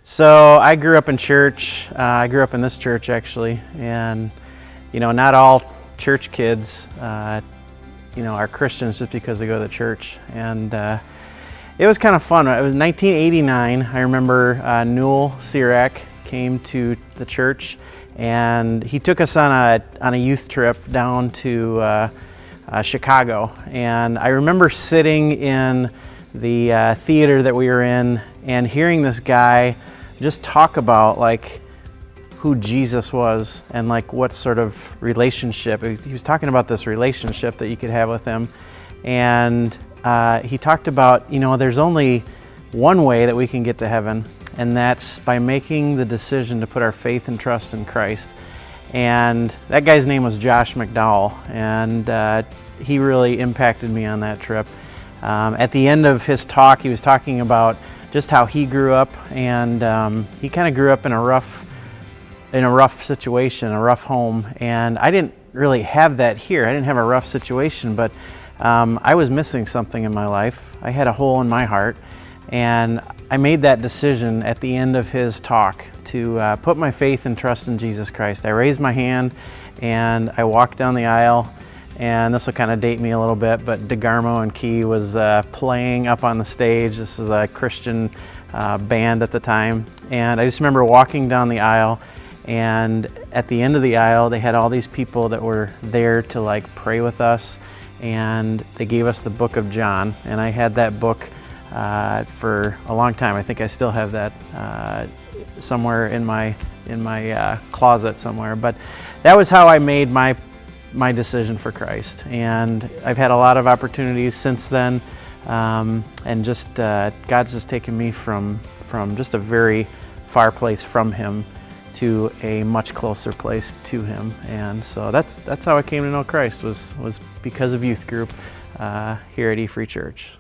So I grew up in church. I grew up in this church actually, and not all church kids, are Christians just because they go to the church. And it was kind of fun. It was 1989. I remember Newell Sirac came to the church, and he took us on a youth trip down to Chicago. And I remember sitting in the theater that we were in and hearing this guy just talk about who Jesus was and what sort of relationship. He was talking about this relationship that you could have with him. And he talked about, there's only one way that we can get to heaven, and that's by making the decision to put our faith and trust in Christ. And that guy's name was Josh McDowell, and he really impacted me on that trip. At the end of his talk, he was talking about just how he grew up, and he kind of grew up in a rough situation, a rough home. And I didn't really have that here. I didn't have a rough situation, but I was missing something in my life. I had a hole in my heart, and I made that decision at the end of his talk to put my faith and trust in Jesus Christ. I raised my hand and I walked down the aisle, and this will kind of date me a little bit, but DeGarmo and Key was playing up on the stage. This is a Christian band at the time, and I just remember walking down the aisle, and at the end of the aisle they had all these people that were there to pray with us, and they gave us the book of John, and I had that book for a long time. I think I still have that somewhere in my closet somewhere. But that was how I made my decision for Christ, and I've had a lot of opportunities since then, and just God's just taken me from just a very far place from Him to a much closer place to Him. And so that's how I came to know Christ, was because of youth group here at E Free Church.